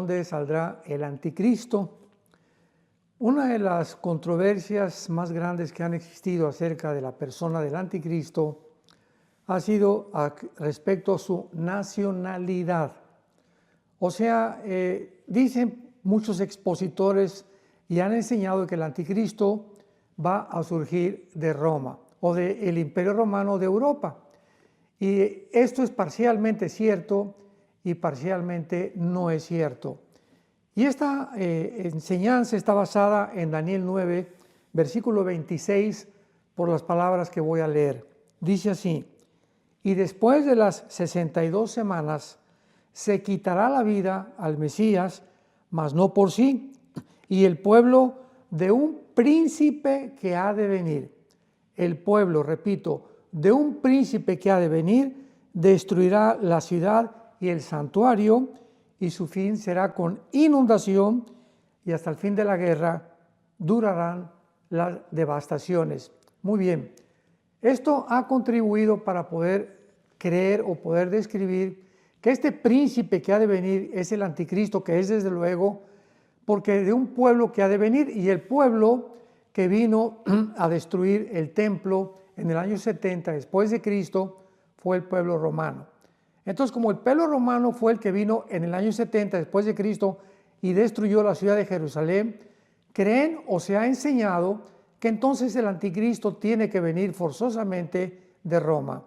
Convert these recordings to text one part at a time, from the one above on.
dónde saldrá el anticristo. Una de las controversias más grandes que han existido acerca de la persona del anticristo ha sido respecto a su nacionalidad. O sea, dicen muchos expositores y han enseñado que el anticristo va a surgir de Roma o del Imperio Romano de Europa. Y esto es parcialmente cierto y parcialmente no es cierto. Y esta enseñanza está basada en Daniel 9, versículo 26, por las palabras que voy a leer. Dice así: y después de las 62 semanas se quitará la vida al Mesías, mas no por sí, y el pueblo de un príncipe que ha de venir. El pueblo, repito, de un príncipe que ha de venir, destruirá la ciudad y el santuario, y su fin será con inundación, y hasta el fin de la guerra durarán las devastaciones. Muy bien, esto ha contribuido para poder creer o poder describir que este príncipe que ha de venir es el anticristo, que es desde luego, porque de un pueblo que ha de venir, y el pueblo que vino a destruir el templo en el año 70 después de Cristo fue el pueblo romano. Entonces, como el pueblo romano fue el que vino en el año 70 después de Cristo y destruyó la ciudad de Jerusalén, creen o se ha enseñado que entonces el anticristo tiene que venir forzosamente de Roma.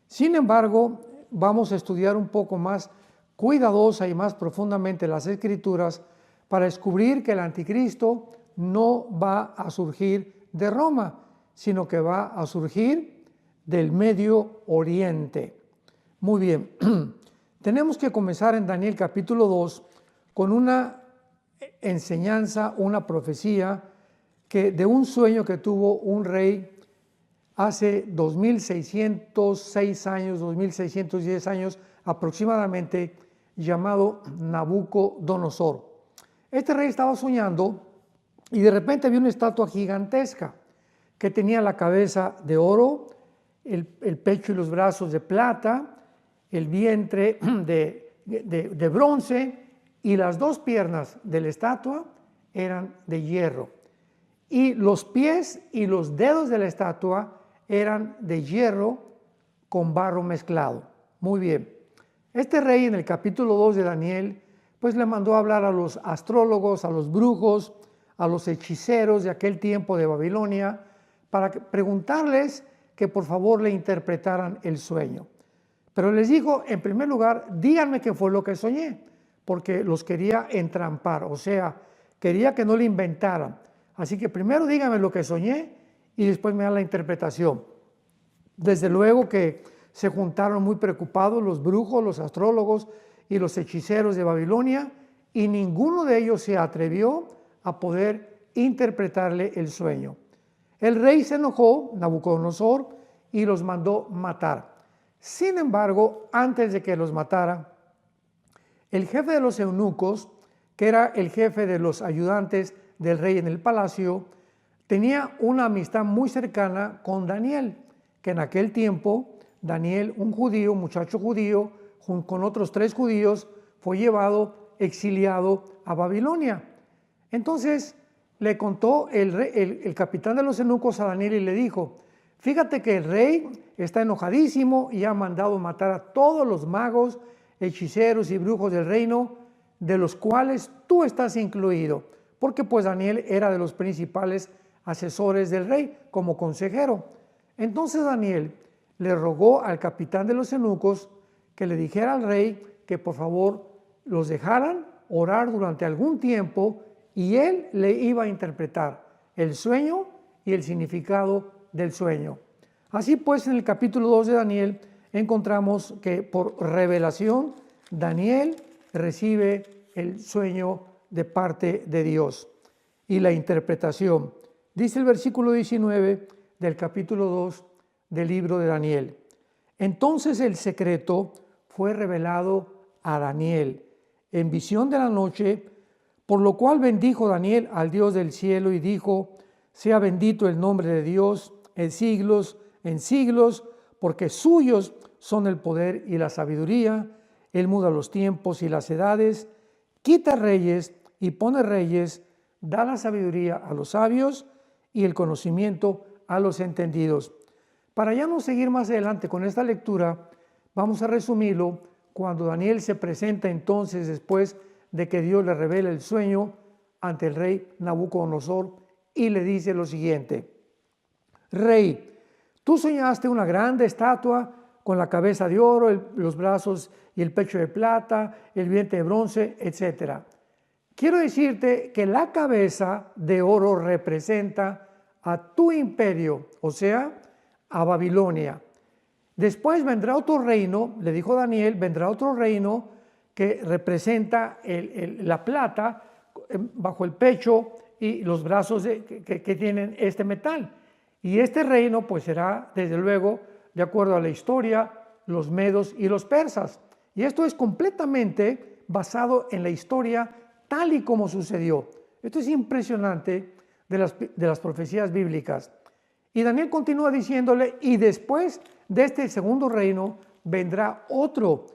Sin embargo, vamos a estudiar un poco más cuidadosa y más profundamente las Escrituras para descubrir que el anticristo no va a surgir de Roma, sino que va a surgir del Medio Oriente. Muy bien, tenemos que comenzar en Daniel capítulo 2 con una enseñanza, una profecía de un sueño que tuvo un rey hace 2606 años, 2610 años aproximadamente, llamado Nabucodonosor. Este rey estaba soñando y de repente vio una estatua gigantesca que tenía la cabeza de oro, el pecho y los brazos de plata, el vientre de bronce, y las dos piernas de la estatua eran de hierro. Y los pies y los dedos de la estatua eran de hierro con barro mezclado. Muy bien. Este rey en el capítulo 2 de Daniel, pues le mandó a hablar a los astrólogos, a los brujos, a los hechiceros de aquel tiempo de Babilonia, para preguntarles que por favor le interpretaran el sueño. Pero les dijo, en primer lugar, díganme qué fue lo que soñé, porque los quería entrampar, o sea, quería que no le inventaran. Así que primero díganme lo que soñé y después me dan la interpretación. Desde luego que se juntaron muy preocupados los brujos, los astrólogos y los hechiceros de Babilonia, y ninguno de ellos se atrevió a poder interpretarle el sueño. El rey se enojó, Nabucodonosor, y los mandó matar. Sin embargo, antes de que los matara, el jefe de los eunucos, que era el jefe de los ayudantes del rey en el palacio, tenía una amistad muy cercana con Daniel, que en aquel tiempo Daniel, un judío, un muchacho judío, junto con otros 3 judíos, fue llevado, exiliado a Babilonia. Entonces le contó el capitán de los eunucos a Daniel y le dijo: fíjate que el rey está enojadísimo y ha mandado matar a todos los magos, hechiceros y brujos del reino, de los cuales tú estás incluido, porque pues Daniel era de los principales asesores del rey como consejero. Entonces Daniel le rogó al capitán de los eunucos que le dijera al rey que por favor los dejaran orar durante algún tiempo y él le iba a interpretar el sueño y el significado del sueño. Así pues, en el capítulo 2 de Daniel encontramos que por revelación Daniel recibe el sueño de parte de Dios y la interpretación. Dice el versículo 19 del capítulo 2 del libro de Daniel: entonces el secreto fue revelado a Daniel en visión de la noche, por lo cual bendijo Daniel al Dios del cielo y dijo: sea bendito el nombre de Dios en siglos, porque suyos son el poder y la sabiduría. Él muda los tiempos y las edades, quita reyes y pone reyes, da la sabiduría a los sabios y el conocimiento a los entendidos. Para ya no seguir más adelante con esta lectura, vamos a resumirlo cuando Daniel se presenta entonces después de que Dios le revela el sueño ante el rey Nabucodonosor y le dice lo siguiente: Rey, tú soñaste una grande estatua con la cabeza de oro, los brazos y el pecho de plata, el vientre de bronce, etc. Quiero decirte que la cabeza de oro representa a tu imperio, o sea, a Babilonia. Después vendrá otro reino, le dijo Daniel, vendrá otro reino que representa la plata bajo el pecho y los brazos que tienen este metal. Y este reino pues será, desde luego, de acuerdo a la historia, los medos y los persas. Y esto es completamente basado en la historia tal y como sucedió. Esto es impresionante de las profecías bíblicas. Y Daniel continúa diciéndole, y después de este segundo reino vendrá otro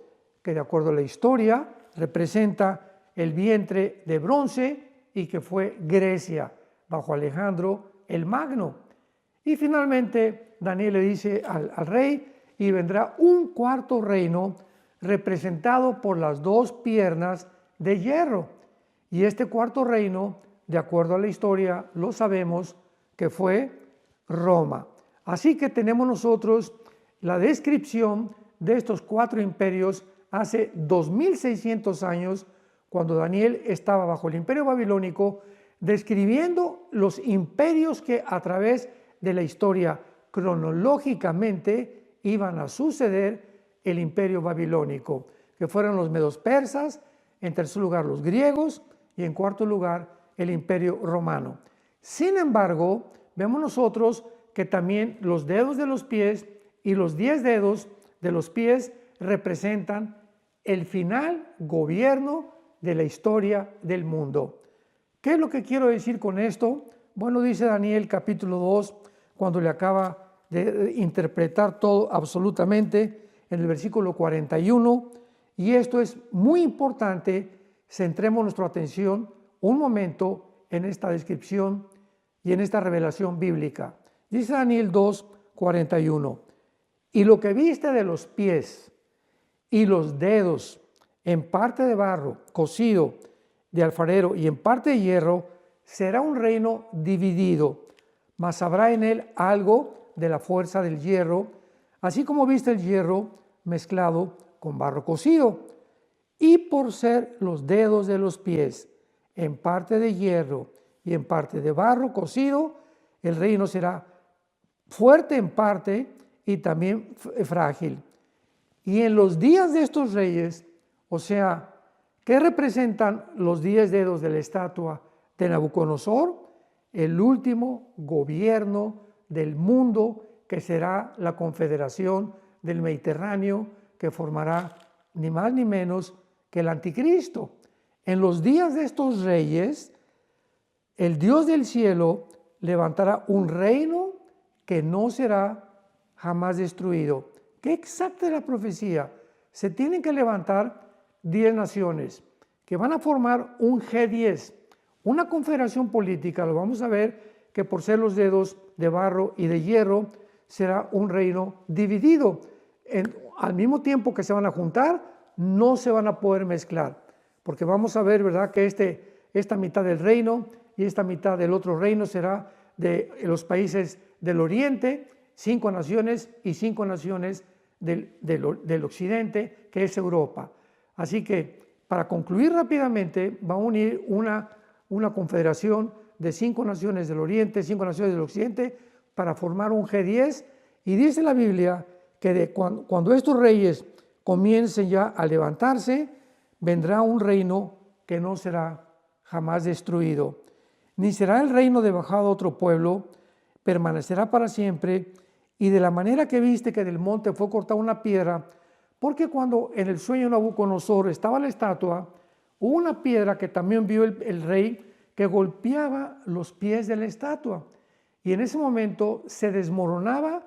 que de acuerdo a la historia representa el vientre de bronce y que fue Grecia bajo Alejandro el Magno. Y finalmente Daniel le dice al rey, y vendrá un cuarto reino representado por las dos piernas de hierro. Y este cuarto reino, de acuerdo a la historia, lo sabemos que fue Roma. Así que tenemos nosotros la descripción de estos cuatro imperios hace 2600 años, cuando Daniel estaba bajo el imperio babilónico, describiendo los imperios que a través de la historia cronológicamente iban a suceder el imperio babilónico, que fueron los medos persas, en tercer lugar los griegos y en cuarto lugar el imperio romano. Sin embargo, vemos nosotros que también los dedos de los pies y los 10 dedos de los pies representan el final gobierno de la historia del mundo. ¿Qué es lo que quiero decir con esto? Bueno, dice Daniel capítulo 2, cuando le acaba de interpretar todo absolutamente en el versículo 41, y esto es muy importante. Centremos nuestra atención un momento en esta descripción y en esta revelación bíblica. Dice Daniel 2, 41, y lo que viste de los pies y los dedos, en parte de barro cocido de alfarero y en parte de hierro, será un reino dividido, mas habrá en él algo de la fuerza del hierro, así como viste el hierro mezclado con barro cocido. Y por ser los dedos de los pies en parte de hierro y en parte de barro cocido, el reino será fuerte en parte y también frágil. Y en los días de estos reyes, o sea, ¿qué representan los 10 dedos de la estatua de Nabucodonosor? El último gobierno del mundo, que será la confederación del Mediterráneo, que formará ni más ni menos que el anticristo. En los días de estos reyes, el Dios del cielo levantará un reino que no será jamás destruido. ¿Qué exacta es la profecía? Se tienen que levantar 10 naciones que van a formar un G10, una confederación política. Lo vamos a ver, que por ser los dedos de barro y de hierro será un reino dividido. Al mismo tiempo que se van a juntar, no se van a poder mezclar, porque vamos a ver, ¿verdad?, que esta mitad del reino y esta mitad del otro reino será de los países del oriente, 5 naciones, y 5 naciones del occidente, que es Europa. Así que, para concluir rápidamente, va a unir una confederación de 5 naciones del oriente, 5 naciones del occidente, para formar un G10, y dice la Biblia que cuando estos reyes comiencen ya a levantarse, vendrá un reino que no será jamás destruido, ni será el reino de bajado a otro pueblo, permanecerá para siempre. Y de la manera que viste que del monte fue cortada una piedra, porque cuando en el sueño de Nabucodonosor estaba la estatua, hubo una piedra que también vio el rey, que golpeaba los pies de la estatua, y en ese momento se desmoronaba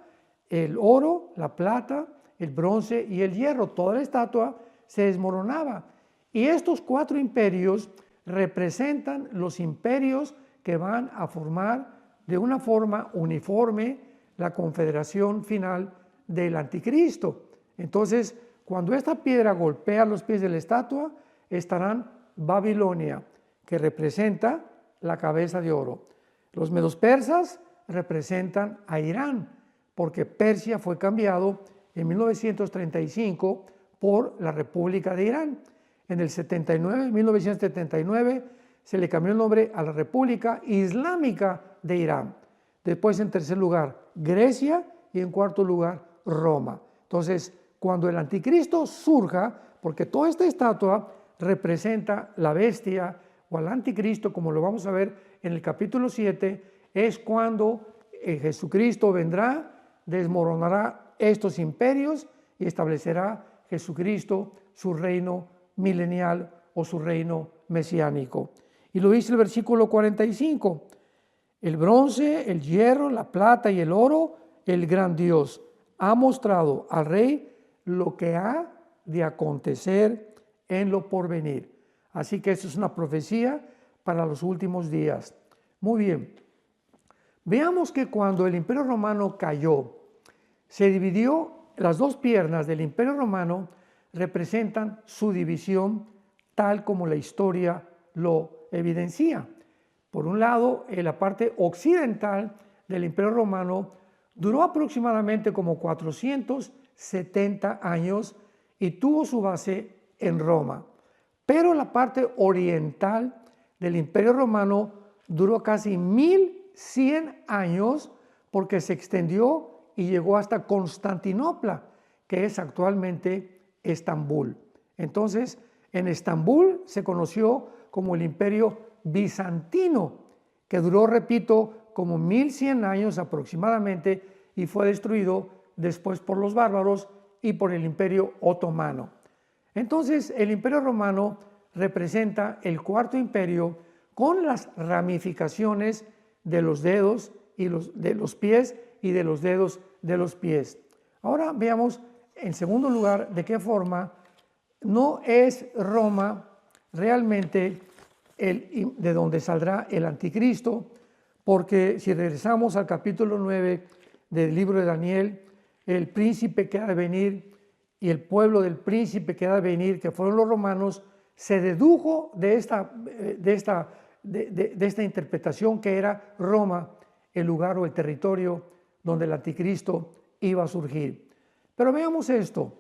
el oro, la plata, el bronce y el hierro. Toda la estatua se desmoronaba, Y estos 4 imperios representan los imperios que van a formar de una forma uniforme la confederación final del anticristo. Entonces, cuando esta piedra golpea los pies de la estatua, estarán Babilonia, que representa la cabeza de oro. Los medos persas representan a Irán, porque Persia fue cambiado en 1935 por la República de Irán. En el 1979, se le cambió el nombre a la República Islámica de Irán. Después, en tercer lugar, Grecia, y en cuarto lugar, Roma. Entonces, cuando el anticristo surja, porque toda esta estatua representa la bestia o al anticristo, como lo vamos a ver en el capítulo 7, es cuando Jesucristo vendrá, desmoronará estos imperios y establecerá Jesucristo su reino milenial o su reino mesiánico. Y lo dice el versículo 45, el bronce, el hierro, la plata y el oro, el gran Dios ha mostrado al rey lo que ha de acontecer en lo porvenir. Así que esto es una profecía para los últimos días. Muy bien, veamos que cuando el Imperio Romano cayó, se dividió. Las 2 piernas del Imperio Romano representan su división tal como la historia lo evidencia. Por un lado, en la parte occidental del Imperio Romano duró aproximadamente como 470 años y tuvo su base en Roma. Pero la parte oriental del Imperio Romano duró casi 1100 años porque se extendió y llegó hasta Constantinopla, que es actualmente Estambul. Entonces, en Estambul se conoció como el Imperio Bizantino, que duró, repito, como 1100 años aproximadamente y fue destruido después por los bárbaros y por el Imperio Otomano. Entonces, el Imperio Romano representa el 4º imperio con las ramificaciones de los dedos y de los pies y de los dedos de los pies. Ahora veamos, en segundo lugar, de qué forma no es Roma realmente de donde saldrá el anticristo, porque si regresamos al capítulo 9 del libro de Daniel, el príncipe que ha de venir y el pueblo del príncipe que ha de venir, que fueron los romanos, se dedujo de esta interpretación que era Roma, el lugar o el territorio donde el anticristo iba a surgir. Pero veamos esto.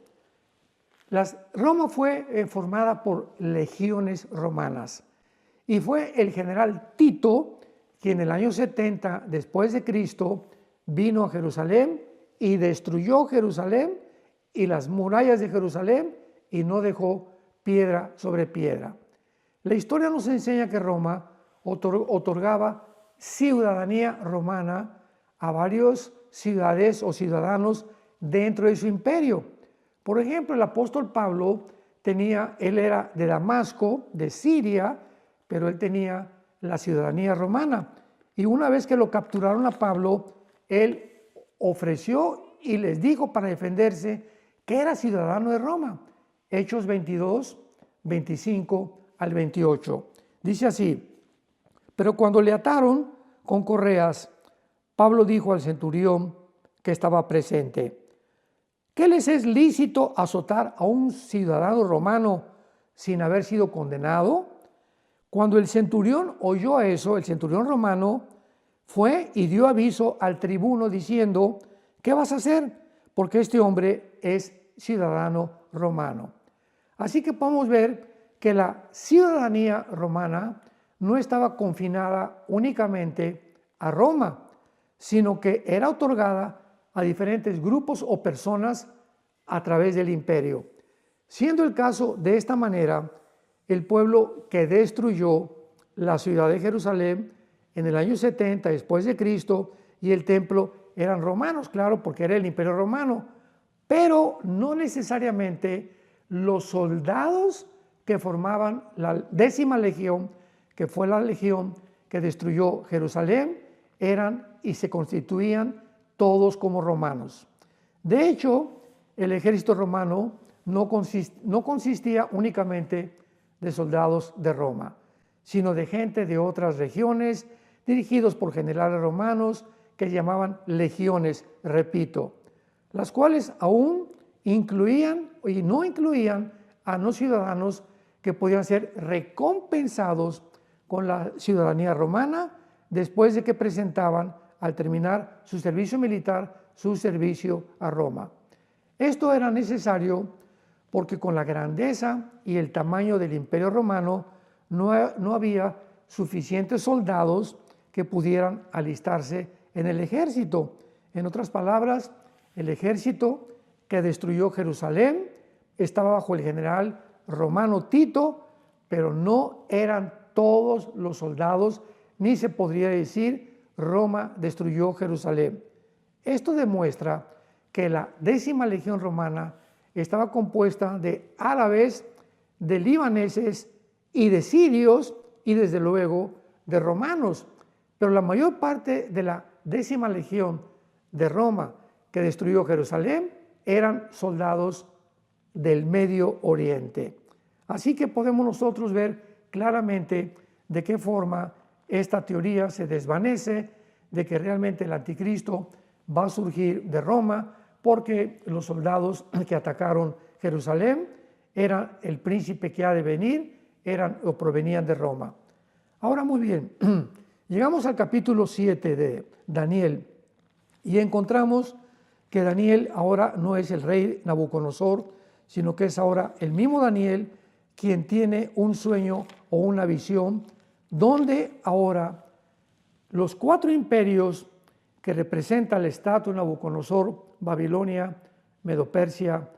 Roma fue formada por legiones romanas y fue el general Tito quien en el año 70 después de Cristo vino a Jerusalén y destruyó Jerusalén y las murallas de Jerusalén y no dejó piedra sobre piedra. La historia nos enseña que Roma otorgaba ciudadanía romana a varias ciudades o ciudadanos dentro de su imperio. Por ejemplo, el apóstol Pablo él era de Damasco, de Siria, pero él tenía la ciudadanía romana. Y una vez que lo capturaron a Pablo, él ofreció y les dijo para defenderse que era ciudadano de Roma. Hechos 22, 25 al 28. Dice así: pero cuando le ataron con correas, Pablo dijo al centurión que estaba presente: ¿qué les es lícito azotar a un ciudadano romano sin haber sido condenado? Cuando el centurión oyó eso, el centurión romano fue y dio aviso al tribuno diciendo: ¿qué vas a hacer? Porque este hombre es ciudadano romano. Así que podemos ver que la ciudadanía romana no estaba confinada únicamente a Roma, sino que era otorgada a diferentes grupos o personas a través del imperio. Siendo el caso de esta manera, el pueblo que destruyó la ciudad de Jerusalén en el año 70 después de Cristo y el templo eran romanos, claro, porque era el imperio romano, pero no necesariamente los soldados que formaban la 10ª legión, que fue la legión que destruyó Jerusalén, eran y se constituían todos como romanos. De hecho, el ejército romano no consistía únicamente de soldados de Roma, sino de gente de otras regiones, dirigidos por generales romanos que llamaban legiones, repito, las cuales aún incluían y no incluían a no ciudadanos que podían ser recompensados con la ciudadanía romana después de que presentaban, al terminar su servicio militar, su servicio a Roma. Esto era necesario porque con la grandeza y el tamaño del Imperio Romano no había suficientes soldados que pudieran alistarse en el ejército. En otras palabras, el ejército que destruyó Jerusalén estaba bajo el general romano Tito, pero no eran todos los soldados, ni se podría decir Roma destruyó Jerusalén. Esto demuestra que la 10ª legión romana estaba compuesta de árabes, de libaneses y de sirios y desde luego de romanos, pero la mayor parte de la 10ª legión de Roma que destruyó Jerusalén eran soldados del Medio Oriente. Así que podemos nosotros ver claramente de qué forma esta teoría se desvanece, de que realmente el anticristo va a surgir de Roma, porque los soldados que atacaron Jerusalén eran el príncipe que ha de venir, eran o provenían de Roma. Ahora muy bien, llegamos al capítulo 7 de Daniel y encontramos que Daniel ahora no es el rey Nabucodonosor, sino que es ahora el mismo Daniel quien tiene un sueño o una visión donde ahora los 4 imperios que representa el estatua de Nabucodonosor, Babilonia, Medo-Persia,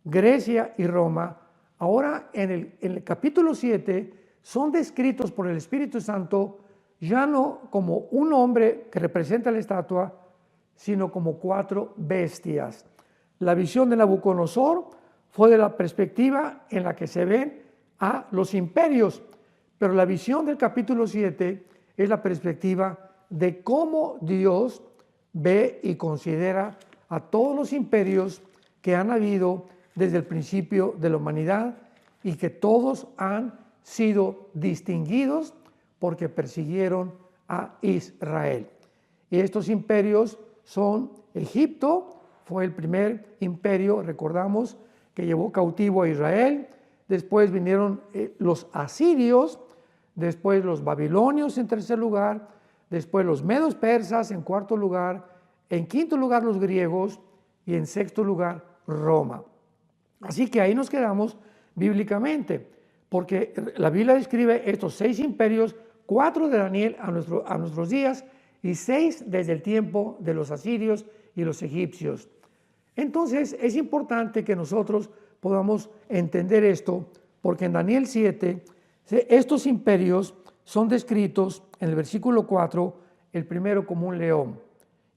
Grecia y Roma, ahora en el capítulo 7 son descritos por el Espíritu Santo ya no como un hombre que representa la estatua, sino como 4 bestias. La visión de Nabucodonosor fue de la perspectiva en la que se ven a los imperios, pero la visión del capítulo 7 es la perspectiva de cómo Dios ve y considera a todos los imperios que han habido desde el principio de la humanidad y que todos han sido distinguidos porque persiguieron a Israel. Y estos imperios son Egipto, fue el primer imperio, recordamos, que llevó cautivo a Israel. Después vinieron los asirios, después los babilonios en tercer lugar, después los medos persas en cuarto lugar, en quinto lugar los griegos y en sexto lugar Roma. Así que ahí nos quedamos bíblicamente, porque la Biblia describe estos 6 imperios, 4 de Daniel a nuestros días y 6 desde el tiempo de los asirios y los egipcios. Entonces es importante que nosotros podamos entender esto, porque en Daniel 7 estos imperios son descritos en el versículo 4, el primero como un león.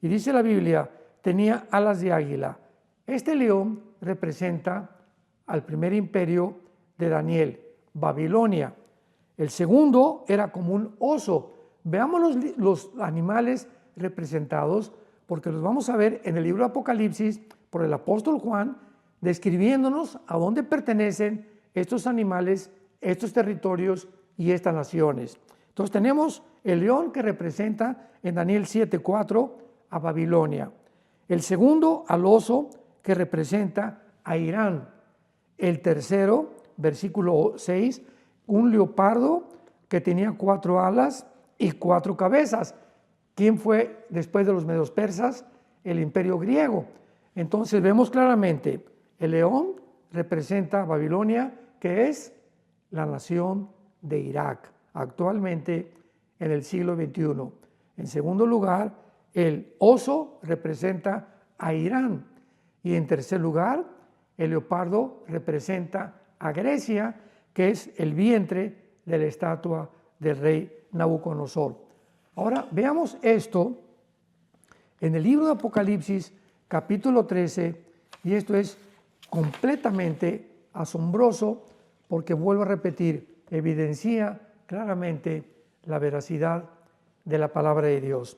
Y dice la Biblia, tenía alas de águila. Este león representa al primer imperio de Daniel, Babilonia. El segundo era como un oso. Veamos los animales representados, porque los vamos a ver en el libro de Apocalipsis por el apóstol Juan, describiéndonos a dónde pertenecen estos animales, estos territorios y estas naciones. Entonces tenemos el león que representa en Daniel 7:4 a Babilonia. El segundo al oso que representa a Irán. El tercero, versículo 6, un leopardo que tenía 4 alas y 4 cabezas. ¿Quién fue después de los medos persas? El imperio griego. Entonces vemos claramente, el león representa a Babilonia, que es la nación de Irak, actualmente en el siglo XXI. En segundo lugar, el oso representa a Irán. Y en tercer lugar, el leopardo representa a Grecia, que es el vientre de la estatua del rey Nabucodonosor. Ahora veamos esto en el libro de Apocalipsis, capítulo 13, y esto es completamente asombroso porque, vuelvo a repetir, evidencia claramente la veracidad de la palabra de Dios.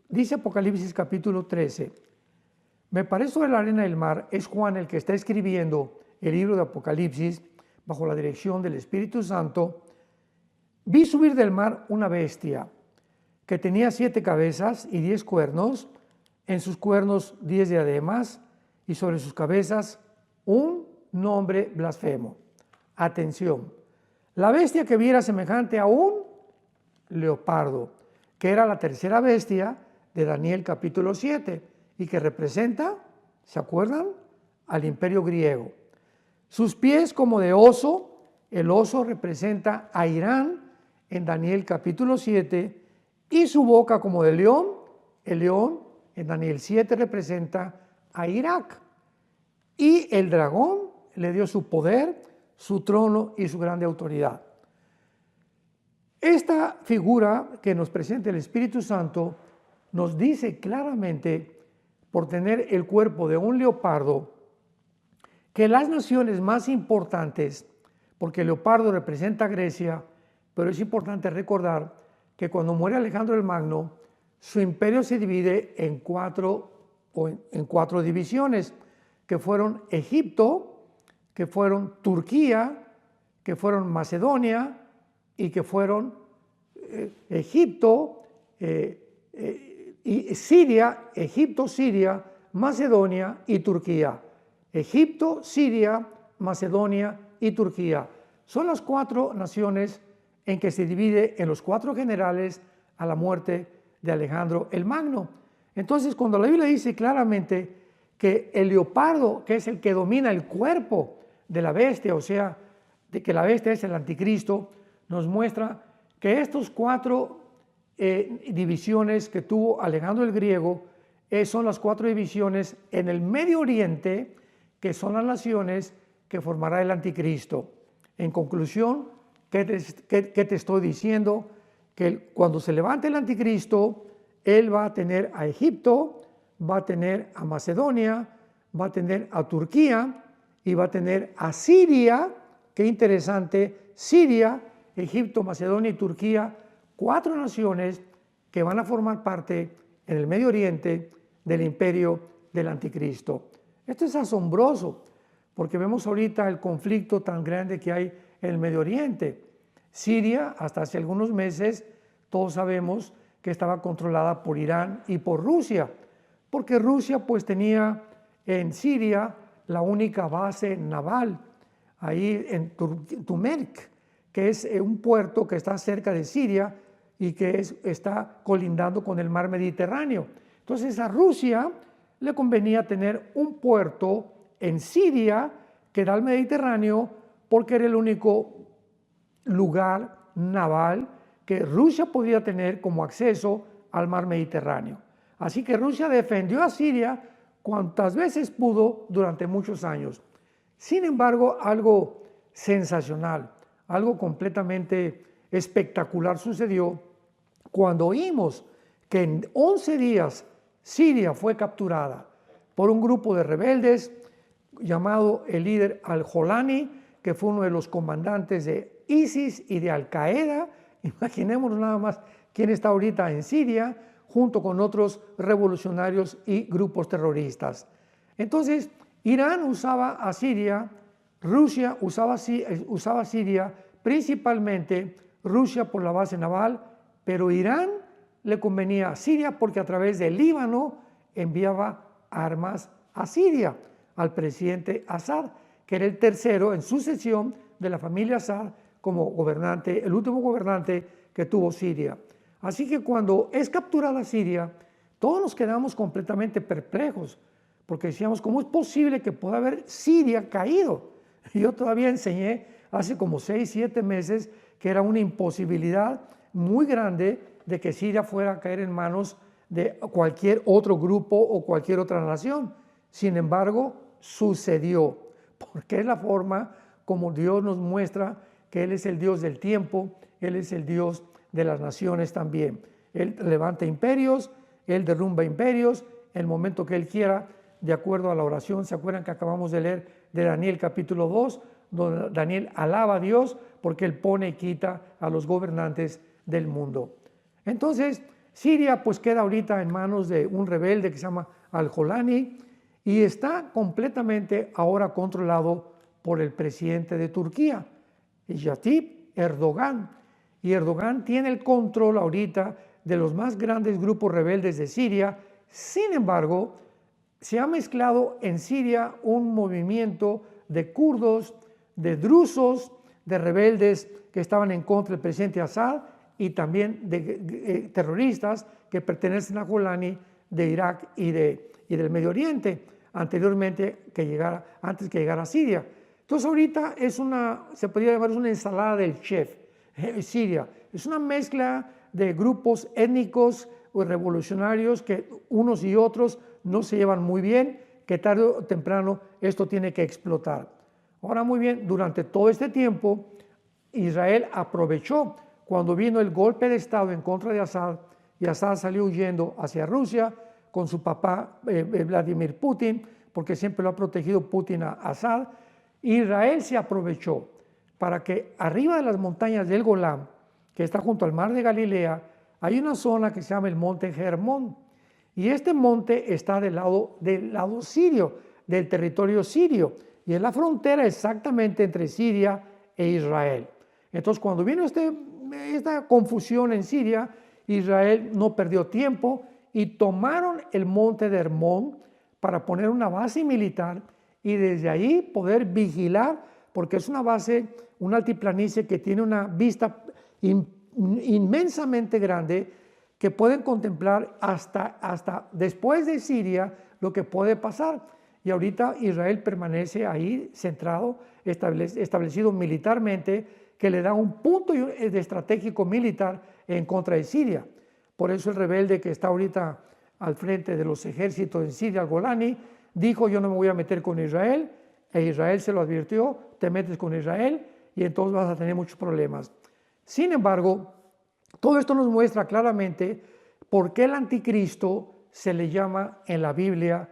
Dice Apocalipsis capítulo 13, me paré sobre la arena del mar, es Juan el que está escribiendo el libro de Apocalipsis, bajo la dirección del Espíritu Santo, vi subir del mar una bestia que tenía 7 cabezas y 10 cuernos, en sus cuernos 10 diademas y sobre sus cabezas un nombre blasfemo. Atención, la bestia que vi era semejante a un leopardo, que era la tercera bestia de Daniel capítulo 7 y que representa, ¿se acuerdan?, al imperio griego. Sus pies como de oso, el oso representa a Irán en Daniel capítulo 7, y su boca como de león, el león en Daniel 7 representa a Irak. Y el dragón le dio su poder, su trono y su grande autoridad. Esta figura que nos presenta el Espíritu Santo nos dice claramente, por tener el cuerpo de un leopardo, que las naciones más importantes, porque el leopardo representa a Grecia, pero es importante recordar que cuando muere Alejandro el Magno, su imperio se divide en cuatro divisiones, que fueron Egipto, que fueron Turquía, que fueron Macedonia y que fueron Egipto, Siria, Macedonia y Turquía. Egipto, Siria, Macedonia y Turquía. Son las 4 naciones en que se divide en los 4 generales a la muerte de Alejandro el Magno. Entonces, cuando la Biblia dice claramente que el leopardo, que es el que domina el cuerpo de la bestia, o sea, de que la bestia es el anticristo, nos muestra que estos 4 divisiones que tuvo Alejandro el Griego son las 4 divisiones en el Medio Oriente, que son las naciones que formará el anticristo. En conclusión, ¿qué te estoy diciendo? Que cuando se levante el anticristo, él va a tener a Egipto, va a tener a Macedonia, va a tener a Turquía y va a tener a Siria. Qué interesante, Siria, Egipto, Macedonia y Turquía, 4 naciones que van a formar parte en el Medio Oriente del imperio del anticristo. Esto es asombroso porque vemos ahorita el conflicto tan grande que hay en el Medio Oriente. Siria, hasta hace algunos meses, todos sabemos que estaba controlada por Irán y por Rusia, porque Rusia pues tenía en Siria la única base naval, ahí en Turkmenk, que es un puerto que está cerca de Siria y que está colindando con el mar Mediterráneo. Entonces a Rusia le convenía tener un puerto en Siria que da al Mediterráneo porque era el único lugar naval que Rusia podía tener como acceso al mar Mediterráneo. Así que Rusia defendió a Siria cuantas veces pudo durante muchos años. Sin embargo, algo sensacional, algo completamente espectacular sucedió cuando oímos que en 11 días Siria fue capturada por un grupo de rebeldes llamado el líder Al-Jolani, que fue uno de los comandantes de ISIS y de Al-Qaeda. Imaginémonos nada más quién está ahorita en Siria, junto con otros revolucionarios y grupos terroristas. Entonces, Irán usaba a Siria, Rusia usaba Siria, principalmente Rusia por la base naval, pero Irán le convenía a Siria porque a través del Líbano enviaba armas a Siria, al presidente Assad, que era el tercero en sucesión de la familia Assad como gobernante, el último gobernante que tuvo Siria. Así que cuando es capturada Siria, todos nos quedamos completamente perplejos, porque decíamos, ¿cómo es posible que pueda haber Siria caído? Yo todavía enseñé hace como 6, 7 meses que era una imposibilidad muy grande de que Siria fuera a caer en manos de cualquier otro grupo o cualquier otra nación. Sin embargo, sucedió, porque es la forma como Dios nos muestra que Él es el Dios del tiempo, Él es el Dios de las naciones también. Él levanta imperios, Él derrumba imperios en el momento que Él quiera, de acuerdo a la oración. ¿Se acuerdan que acabamos de leer de Daniel capítulo 2, donde Daniel alaba a Dios porque Él pone y quita a los gobernantes del mundo? Entonces, Siria pues queda ahorita en manos de un rebelde que se llama Al-Jolani y está completamente ahora controlado por el presidente de Turquía, Recep Erdogan. Y Erdogan tiene el control ahorita de los más grandes grupos rebeldes de Siria. Sin embargo, se ha mezclado en Siria un movimiento de kurdos, de drusos, de rebeldes que estaban en contra del presidente Assad y también de terroristas que pertenecen a Golani de Irak y del Medio Oriente, antes que llegara a Siria. Entonces ahorita se podría llamar una ensalada del chef, Siria. Es una mezcla de grupos étnicos o revolucionarios que unos y otros no se llevan muy bien, que tarde o temprano esto tiene que explotar. Ahora muy bien, durante todo este tiempo, Israel aprovechó cuando vino el golpe de Estado en contra de Assad y Assad salió huyendo hacia Rusia con su papá Vladimir Putin, porque siempre lo ha protegido Putin a Assad. Israel se aprovechó para que arriba de las montañas del Golán, que está junto al mar de Galilea, hay una zona que se llama el monte Hermón. Y este monte está del lado sirio, del territorio sirio, y es la frontera exactamente entre Siria e Israel. Entonces, cuando vino esta confusión en Siria, Israel no perdió tiempo y tomaron el monte de Hermón para poner una base militar y desde ahí poder vigilar, porque es una base, una altiplanicie que tiene una vista inmensamente grande que pueden contemplar hasta después de Siria lo que puede pasar. Y ahorita Israel permanece ahí centrado, establecido militarmente, que le da un punto de estratégico militar en contra de Siria. Por eso el rebelde que está ahorita al frente de los ejércitos en Siria, al Golani, dijo: yo no me voy a meter con Israel, e Israel se lo advirtió: te metes con Israel y entonces vas a tener muchos problemas. Sin embargo, todo esto nos muestra claramente por qué el anticristo se le llama en la Biblia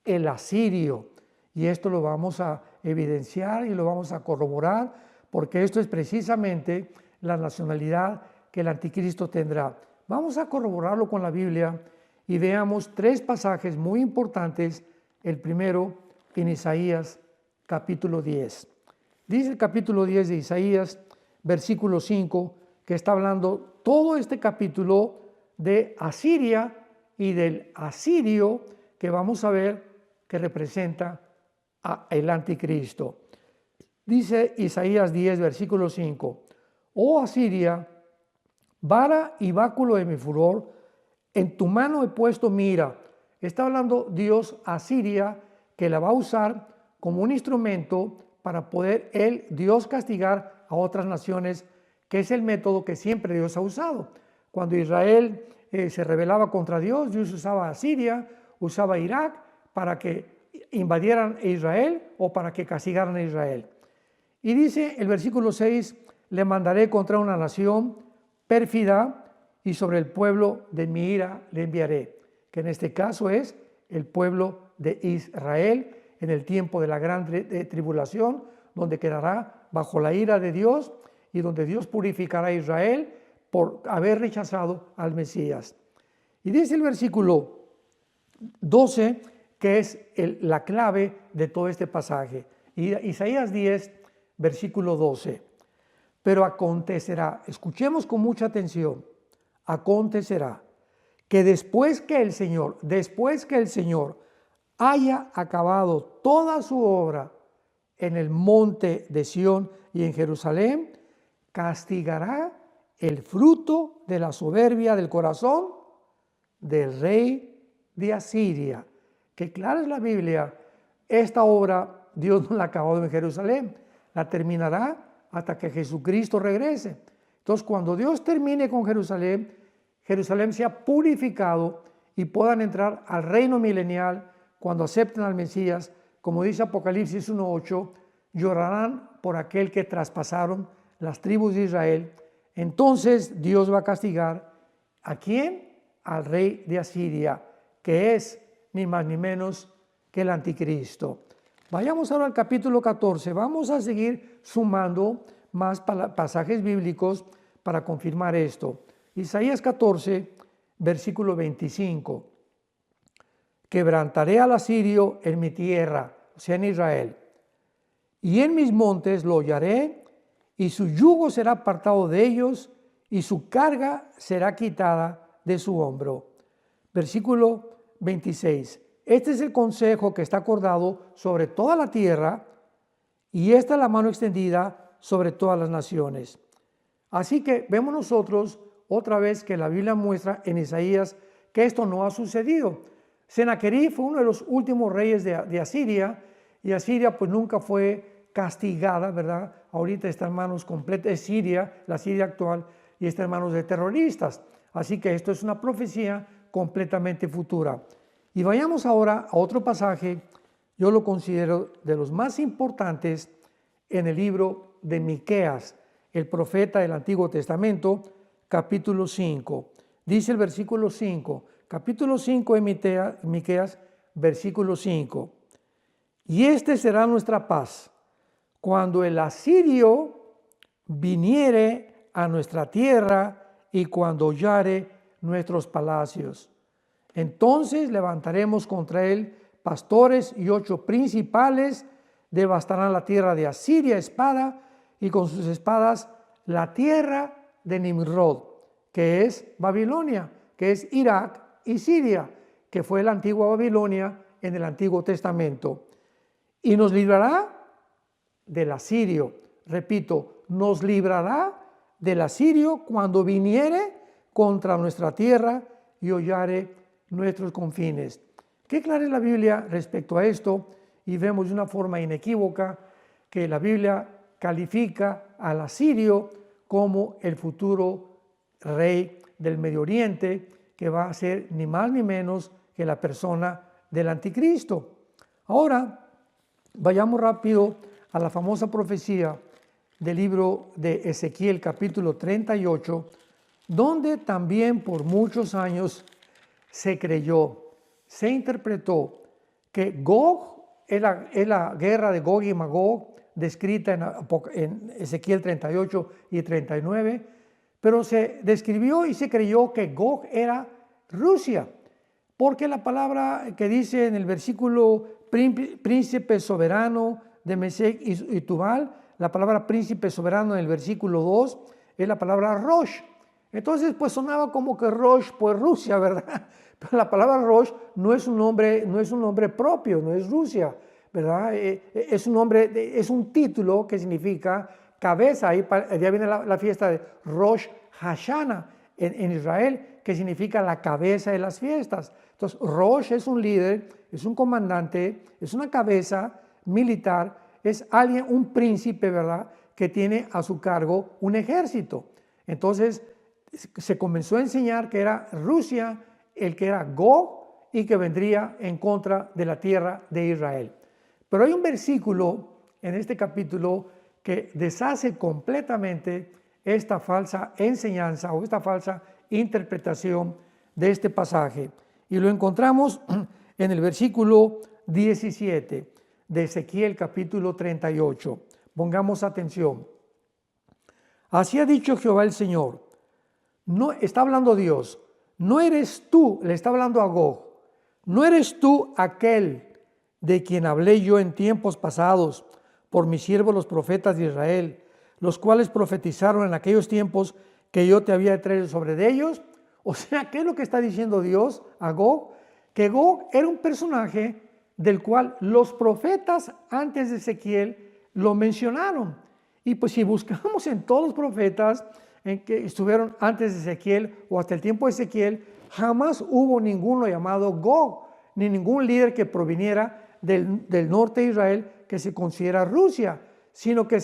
el asirio. Y esto lo vamos a evidenciar y lo vamos a corroborar, porque esto es precisamente la nacionalidad que el anticristo tendrá. Vamos a corroborarlo con la Biblia y veamos tres pasajes muy importantes. El primero en Isaías capítulo 10. Dice el capítulo 10 de Isaías, versículo 5, que está hablando todo este capítulo de Asiria y del asirio que vamos a ver que representa el anticristo. Dice Isaías 10, versículo 5: oh Asiria, vara y báculo de mi furor, en tu mano he puesto mi ira. Está hablando Dios a Siria, que la va a usar como un instrumento para poder Dios castigar a otras naciones, que es el método que siempre Dios ha usado. Cuando Israel se rebelaba contra Dios usaba a Siria, usaba a Irak para que invadieran Israel o para que castigaran a Israel. Y dice el versículo 6: le mandaré contra una nación pérfida y sobre el pueblo de mi ira le enviaré, que en este caso es el pueblo de Israel en el tiempo de la gran tribulación, donde quedará bajo la ira de Dios y donde Dios purificará a Israel por haber rechazado al Mesías. Y dice el versículo 12, que es la clave de todo este pasaje. Isaías 10, versículo 12. Pero acontecerá, escuchemos con mucha atención, acontecerá que después que el Señor haya acabado toda su obra en el monte de Sión y en Jerusalén, castigará el fruto de la soberbia del corazón del rey de Asiria. Que clara es la Biblia, esta obra Dios no la ha acabado en Jerusalén, la terminará hasta que Jesucristo regrese. Entonces, cuando Dios termine con Jerusalén, Jerusalén sea purificado y puedan entrar al reino milenial. Cuando acepten al Mesías, como dice Apocalipsis 1:8, llorarán por aquel que traspasaron las tribus de Israel. Entonces Dios va a castigar ¿a quién? Al rey de Asiria, que es ni más ni menos que el anticristo. Vayamos ahora al capítulo 14. Vamos a seguir sumando más pasajes bíblicos para confirmar esto. Isaías 14, versículo 25. Quebrantaré al asirio en mi tierra, o sea, en Israel, y en mis montes lo hollaré, y su yugo será apartado de ellos, y su carga será quitada de su hombro. Versículo 26. Este es el consejo que está acordado sobre toda la tierra, y esta es la mano extendida sobre todas las naciones. Así que vemos nosotros otra vez que la Biblia muestra en Isaías que esto no ha sucedido. Sennacherib fue uno de los últimos reyes de Asiria, y Asiria pues nunca fue castigada, ¿verdad? Ahorita está en manos completas, es Siria, la Siria actual, y está en manos de terroristas. Así que esto es una profecía completamente futura. Y vayamos ahora a otro pasaje, yo lo considero de los más importantes en el libro de Miqueas, el profeta del Antiguo Testamento, capítulo 5. Dice el versículo 5, capítulo 5 de Miqueas, versículo 5. Y este será nuestra paz, cuando el asirio viniere a nuestra tierra y cuando hollare nuestros palacios. Entonces levantaremos contra él pastores y 8 principales, devastarán la tierra de Asiria, espada, y con sus espadas la tierra de Nimrod, que es Babilonia, que es Irak y Siria, que fue la antigua Babilonia en el Antiguo Testamento. Y nos librará del asirio. Repito, nos librará del asirio cuando viniere contra nuestra tierra y hollare nuestros confines. Qué clara es la Biblia respecto a esto, y vemos de una forma inequívoca que la Biblia califica al asirio como el futuro rey del Medio Oriente, que va a ser ni más ni menos que la persona del anticristo. Ahora, vayamos rápido a la famosa profecía del libro de Ezequiel, capítulo 38, donde también por muchos años se creyó, se interpretó que Gog es la guerra de Gog y Magog, descrita en Ezequiel 38 y 39, pero se describió y se creyó que Gog era Rusia, porque la palabra que dice en el versículo príncipe soberano de Mesec y Tubal, la palabra príncipe soberano en el versículo 2 es la palabra Rosh. Entonces pues sonaba como que Rosh, pues Rusia, ¿verdad? Pero la palabra Rosh no es un nombre propio, no es Rusia, ¿verdad? Es un nombre, es un título que significa cabeza. Ahí ya viene la fiesta de Rosh Hashanah en Israel, que significa la cabeza de las fiestas. Entonces Rosh es un líder, es un comandante, es una cabeza militar, es alguien, un príncipe, ¿verdad?, que tiene a su cargo un ejército. Entonces se comenzó a enseñar que era Rusia el que era Gog y que vendría en contra de la tierra de Israel. Pero hay un versículo en este capítulo que deshace completamente esta falsa enseñanza o esta falsa interpretación de este pasaje. Y lo encontramos en el versículo 17 de Ezequiel capítulo 38. Pongamos atención. Así ha dicho Jehová el Señor. No está hablando Dios. No eres tú, le está hablando a Gog. No eres tú aquel de quien hablé yo en tiempos pasados por mis siervos los profetas de Israel, los cuales profetizaron en aquellos tiempos que yo te había traído sobre de ellos. O sea, ¿qué es lo que está diciendo Dios a Gog? Que Gog era un personaje del cual los profetas antes de Ezequiel lo mencionaron. Y pues si buscamos en todos los profetas en que estuvieron antes de Ezequiel o hasta el tiempo de Ezequiel, jamás hubo ninguno llamado Gog, ni ningún líder que proviniera del norte de Israel que se considera Rusia, sino que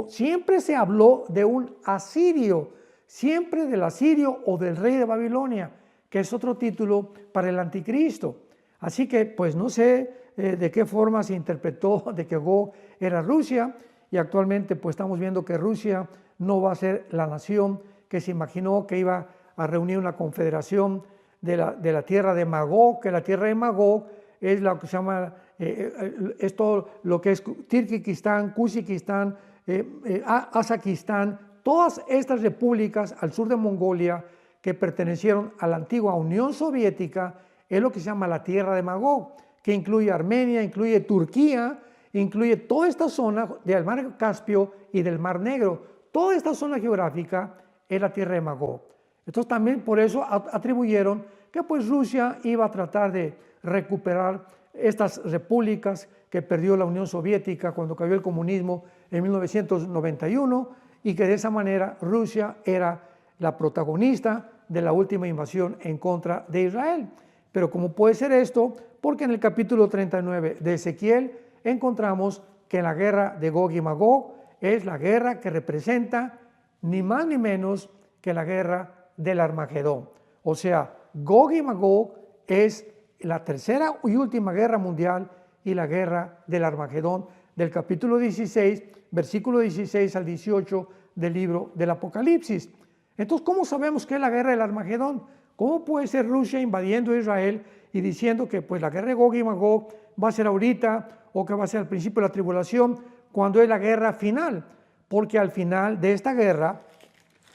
siempre se habló de un asirio, siempre del asirio o del rey de Babilonia, que es otro título para el anticristo. Así que pues no sé de qué forma se interpretó de que Gog era Rusia, y actualmente pues estamos viendo que Rusia no va a ser la nación que se imaginó que iba a reunir una confederación de la tierra de Magog, que la tierra de Magog es lo que se llama, es todo lo que es Tirkistán, Kuzikistán, Azakistán, todas estas repúblicas al sur de Mongolia que pertenecieron a la antigua Unión Soviética, es lo que se llama la tierra de Magog, que incluye Armenia, incluye Turquía, incluye toda esta zona del mar Caspio y del mar Negro. Toda esta zona geográfica es la tierra de Magog. Entonces también por eso atribuyeron que pues Rusia iba a tratar de recuperar estas repúblicas que perdió la Unión Soviética cuando cayó el comunismo en 1991, y que de esa manera Rusia era la protagonista de la última invasión en contra de Israel. Pero ¿cómo puede ser esto? Porque en el capítulo 39 de Ezequiel encontramos que la guerra de Gog y Magog es la guerra que representa ni más ni menos que la guerra del Armagedón. O sea, Gog y Magog es la tercera y última guerra mundial y la guerra del Armagedón del capítulo 16, versículo 16 al 18 del libro del Apocalipsis. Entonces, ¿cómo sabemos que es la guerra del Armagedón? ¿Cómo puede ser Rusia invadiendo Israel y diciendo que pues la guerra de Gog y Magog va a ser ahorita o que va a ser al principio de la tribulación, cuando es la guerra final? Porque al final de esta guerra,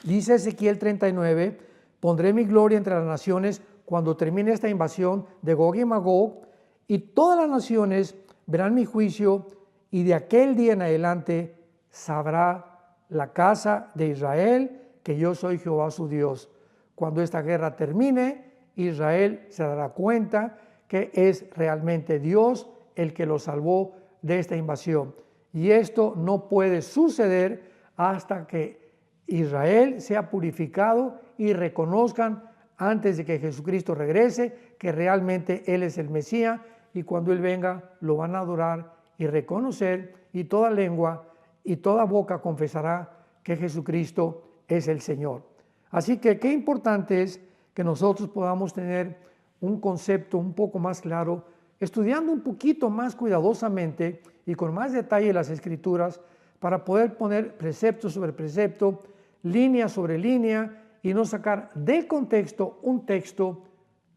dice Ezequiel 39, pondré mi gloria entre las naciones cuando termine esta invasión de Gog y Magog, y todas las naciones verán mi juicio, y de aquel día en adelante sabrá la casa de Israel que yo soy Jehová su Dios. Cuando esta guerra termine, Israel se dará cuenta que es realmente Dios el que lo salvó de esta invasión. Y esto no puede suceder hasta que Israel sea purificado y reconozcan antes de que Jesucristo regrese que realmente Él es el Mesías, y cuando Él venga lo van a adorar y reconocer, y toda lengua y toda boca confesará que Jesucristo es el Señor. Así que qué importante es que nosotros podamos tener un concepto un poco más claro, estudiando un poquito más cuidadosamente y con más detalle las Escrituras, para poder poner precepto sobre precepto, línea sobre línea, y no sacar del contexto un texto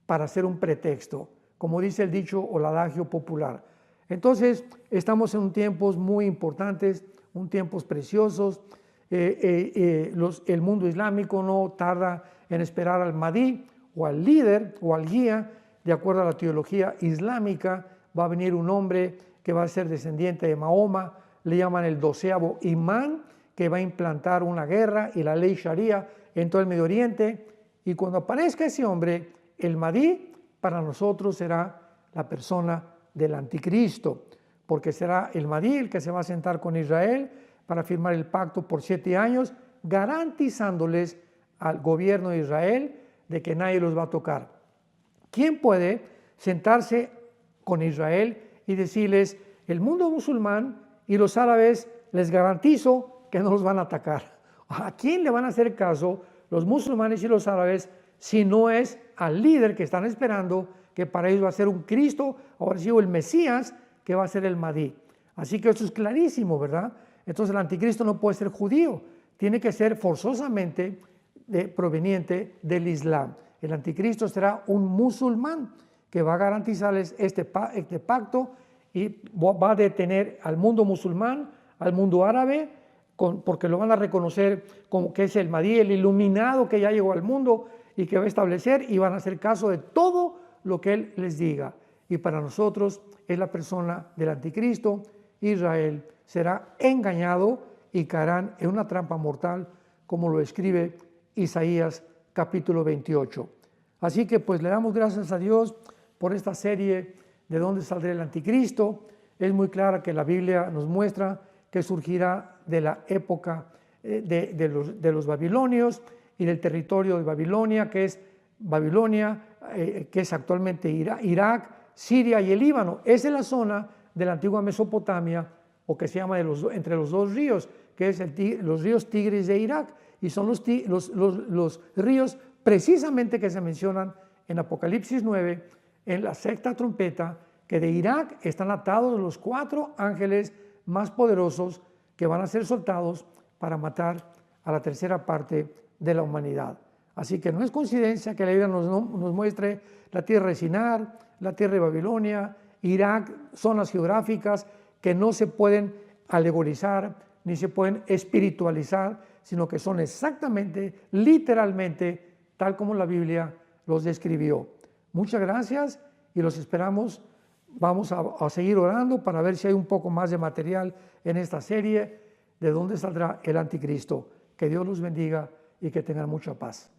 para hacer un pretexto, como dice el dicho o el adagio popular. Entonces, estamos en tiempos muy importantes, tiempos preciosos. El mundo islámico no tarda en esperar al Mahdi o al líder o al guía. De acuerdo a la teología islámica, va a venir un hombre que va a ser descendiente de Mahoma, le llaman el 12º imán, que va a implantar una guerra y la ley Sharia en todo el Medio Oriente. Y cuando aparezca ese hombre, el Mahdi para nosotros será la persona del anticristo, porque será el Mahdi el que se va a sentar con Israel para firmar el pacto por 7 años, garantizándoles al gobierno de Israel de que nadie los va a tocar. ¿Quién puede sentarse con Israel y decirles, el mundo musulmán y los árabes les garantizo que no los van a atacar? ¿A quién le van a hacer caso los musulmanes y los árabes si no es al líder que están esperando, que para ellos va a ser un Cristo, ahora sí, o el Mesías, que va a ser el Mahdi? Así que eso es clarísimo, ¿verdad? Entonces el anticristo no puede ser judío, tiene que ser forzosamente proveniente del Islam. El anticristo será un musulmán que va a garantizarles este pacto, y va a detener al mundo musulmán, al mundo árabe, porque lo van a reconocer como que es el Mahdi, el iluminado que ya llegó al mundo y que va a establecer, y van a hacer caso de todo lo que él les diga. Y para nosotros es la persona del anticristo. Israel será engañado y caerán en una trampa mortal, como lo escribe Isaías capítulo 28. Así que pues le damos gracias a Dios por esta serie de dónde saldrá el anticristo. Es muy clara que la Biblia nos muestra que surgirá de la época de los babilonios y del territorio de Babilonia, que es Babilonia, que es actualmente Irak, Siria y el Líbano. Esa es la zona de la antigua Mesopotamia, o que se llama entre los dos ríos, que es los ríos Tigris de Irak, y son los ríos precisamente que se mencionan en Apocalipsis 9, en la sexta trompeta, que de Irak están atados los 4 ángeles más poderosos que van a ser soltados para matar a la tercera parte de la humanidad. Así que no es coincidencia que la Biblia nos muestre la tierra de Sinar, la tierra de Babilonia, Irak, zonas geográficas que no se pueden alegorizar ni se pueden espiritualizar, sino que son exactamente, literalmente, tal como la Biblia los describió. Muchas gracias y los esperamos vamos a seguir orando para ver si hay un poco más de material en esta serie de dónde saldrá el anticristo. Que Dios los bendiga y que tengan mucha paz.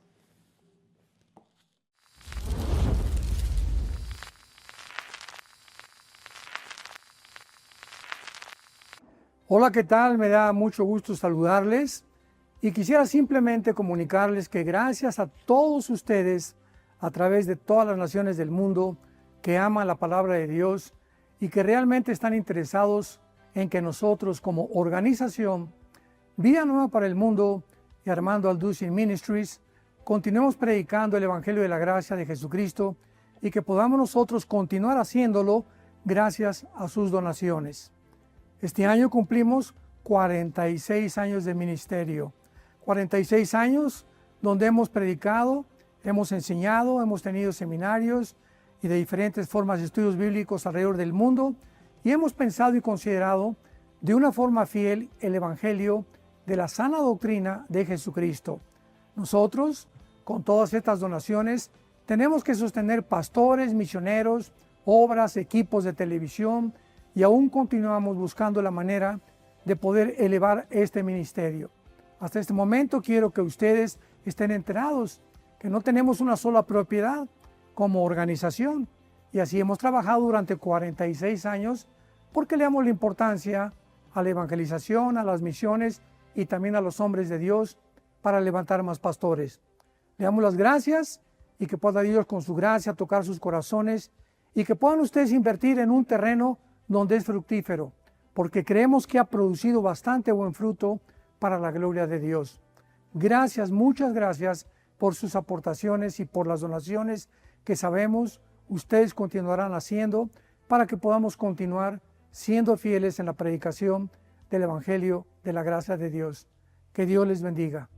Hola, ¿qué tal? Me da mucho gusto saludarles y quisiera simplemente comunicarles que gracias a todos ustedes a través de todas las naciones del mundo que aman la palabra de Dios y que realmente están interesados en que nosotros como organización Vida Nueva para el Mundo y Armando Alducin Ministries continuemos predicando el Evangelio de la Gracia de Jesucristo y que podamos nosotros continuar haciéndolo gracias a sus donaciones. Este año cumplimos 46 años de ministerio, 46 años donde hemos predicado, hemos enseñado, hemos tenido seminarios y de diferentes formas de estudios bíblicos alrededor del mundo y hemos pensado y considerado de una forma fiel el Evangelio de la sana doctrina de Jesucristo. Nosotros, con todas estas donaciones, tenemos que sostener pastores, misioneros, obras, equipos de televisión, y aún continuamos buscando la manera de poder elevar este ministerio. Hasta este momento quiero que ustedes estén enterados que no tenemos una sola propiedad como organización y así hemos trabajado durante 46 años porque le damos la importancia a la evangelización, a las misiones y también a los hombres de Dios para levantar más pastores. Le damos las gracias y que pueda Dios con su gracia tocar sus corazones y que puedan ustedes invertir en un terreno donde es fructífero, porque creemos que ha producido bastante buen fruto para la gloria de Dios. Gracias, muchas gracias por sus aportaciones y por las donaciones que sabemos ustedes continuarán haciendo para que podamos continuar siendo fieles en la predicación del Evangelio de la gracia de Dios. Que Dios les bendiga.